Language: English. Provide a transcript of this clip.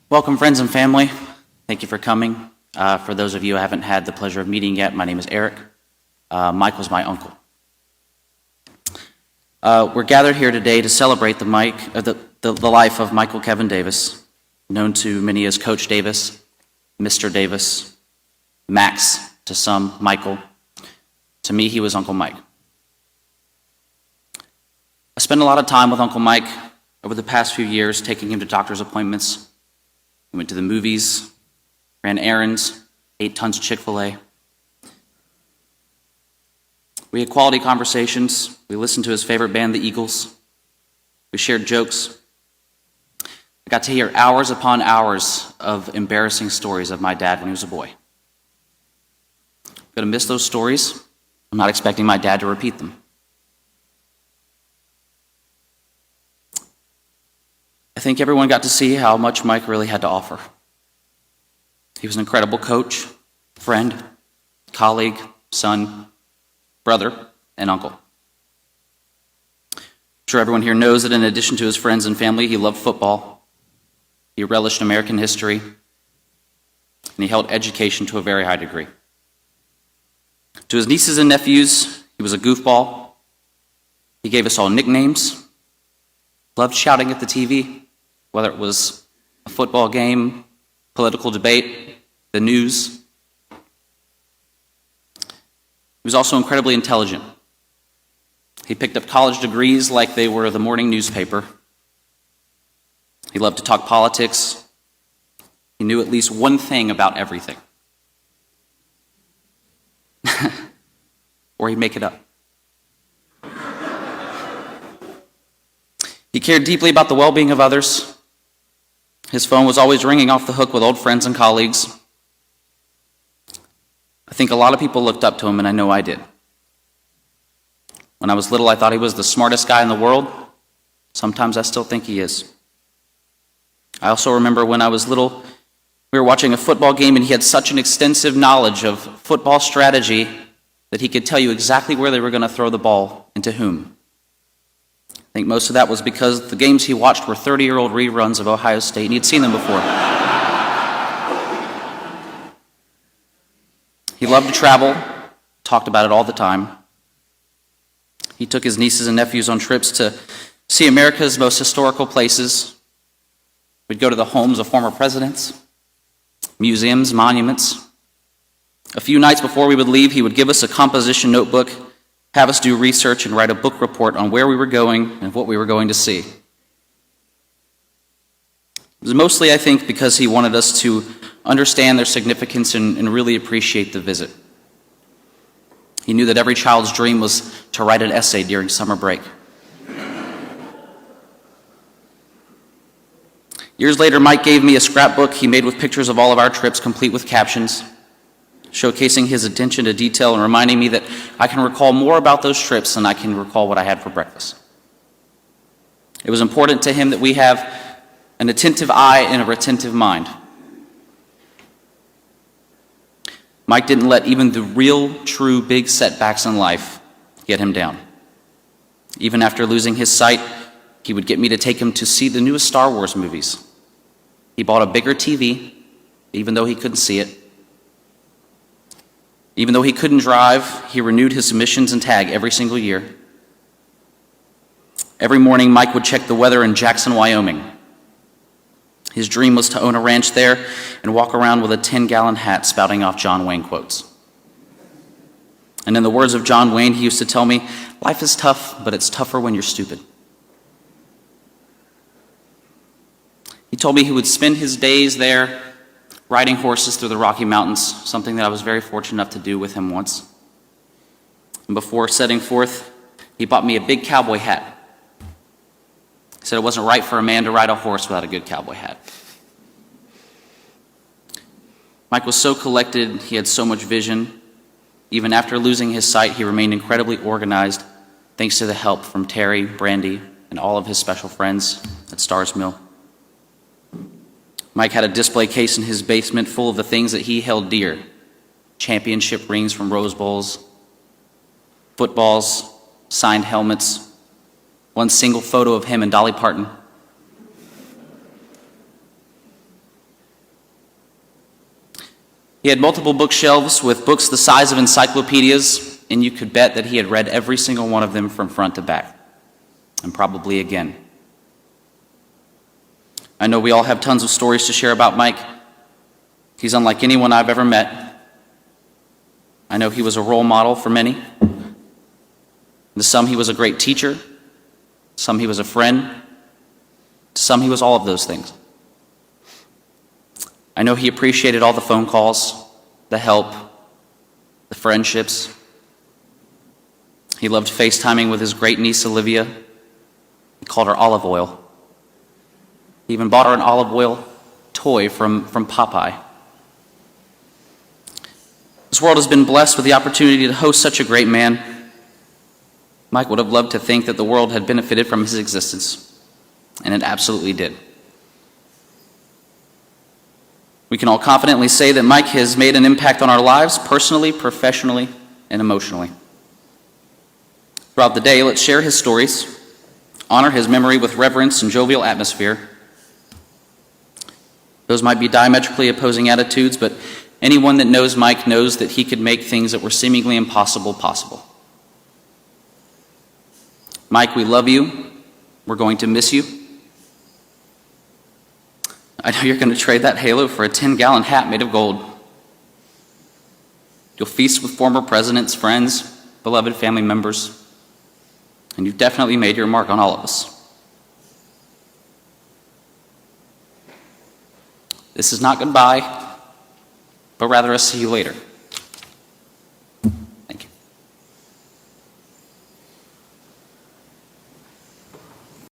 Welcome, friends and family. Thank you for coming. For those of you I haven't had the pleasure of meeting yet, my name is Eric. Mike was my uncle. We're gathered here today to celebrate the life of Michael Kevin Davis, known to many as Coach Davis, Mr. Davis, Max to some, Michael. To me, he was Uncle Mike. I spent a lot of time with Uncle Mike over the past few years, taking him to doctor's appointments. We went to the movies, ran errands, ate tons of Chick-fil-A. We had quality conversations. We listened to his favorite band, the Eagles. We shared jokes. I got to hear hours upon hours of embarrassing stories of my dad when he was a boy. I'm going to miss those stories. I'm not expecting my dad to repeat them. I think everyone got to see how much Mike really had to offer. He was an incredible coach, friend, colleague, son, brother, and uncle. I'm sure everyone here knows that in addition to his friends and family, he loved football, he relished American history, and he held education to a very high degree. To his nieces and nephews, he was a goofball. He gave us all nicknames, loved shouting at the TV, whether it was a football game, political debate, the news. He was also incredibly intelligent. He picked up college degrees like they were the morning newspaper. He loved to talk politics. He knew at least one thing about everything. Or he'd make it up. He cared deeply about the well-being of others. His phone was always ringing off the hook with old friends and colleagues. I think a lot of people looked up to him, and I know I did. When I was little, I thought he was the smartest guy in the world. Sometimes I still think he is. I also remember when I was little, we were watching a football game, and he had such an extensive knowledge of football strategy that he could tell you exactly where they were going to throw the ball and to whom. I think most of that was because the games he watched were 30-year-old reruns of Ohio State, and he'd seen them before. He loved to travel, talked about it all the time. He took his nieces and nephews on trips to see America's most historical places. We'd go to the homes of former presidents, museums, monuments. A few nights before we would leave, he would give us a composition notebook, have us do research and write a book report on where we were going and what we were going to see. It was mostly, I think, because he wanted us to understand their significance and really appreciate the visit. He knew that every child's dream was to write an essay during summer break. Years later, Mike gave me a scrapbook he made with pictures of all of our trips, complete with captions, showcasing his attention to detail and reminding me that I can recall more about those trips than I can recall what I had for breakfast. It was important to him that we have an attentive eye and a retentive mind. Mike didn't let even the real, true, big setbacks in life get him down. Even after losing his sight, he would get me to take him to see the newest Star Wars movies. He bought a bigger TV, even though he couldn't see it. Even though he couldn't drive, he renewed his emissions and tag every single year. Every morning, Mike would check the weather in Jackson, Wyoming. His dream was to own a ranch there and walk around with a 10-gallon hat spouting off John Wayne quotes. And in the words of John Wayne, he used to tell me, life is tough, but it's tougher when you're stupid. He told me he would spend his days there riding horses through the Rocky Mountains, something that I was very fortunate enough to do with him once. And before setting forth, he bought me a big cowboy hat. He said it wasn't right for a man to ride a horse without a good cowboy hat. Mike was so collected, he had so much vision. Even after losing his sight, he remained incredibly organized, thanks to the help from Terry, Brandy, and all of his special friends at Stars Mill. Mike had a display case in his basement full of the things that he held dear. Championship rings from Rose Bowls, footballs, signed helmets, one single photo of him and Dolly Parton. He had multiple bookshelves with books the size of encyclopedias, and you could bet that he had read every single one of them from front to back, and probably again. I know we all have tons of stories to share about Mike. He's unlike anyone I've ever met. I know he was a role model for many. To some, he was a great teacher. To some, he was a friend. To some, he was all of those things. I know he appreciated all the phone calls, the help, the friendships. He loved FaceTiming with his great niece, Olivia. He called her Olive Oil. He even bought her an olive oil toy from Popeye. This world has been blessed with the opportunity to host such a great man. Mike would have loved to think that the world had benefited from his existence, and it absolutely did. We can all confidently say that Mike has made an impact on our lives, personally, professionally, and emotionally. Throughout the day, let's share his stories, honor his memory with reverence and jovial atmosphere. Those might be diametrically opposing attitudes, but anyone that knows Mike knows that he could make things that were seemingly impossible possible. Mike, we love you. We're going to miss you. I know you're going to trade that halo for a 10-gallon hat made of gold. You'll feast with former presidents, friends, beloved family members, and you've definitely made your mark on all of us. This is not goodbye, but rather a see you later.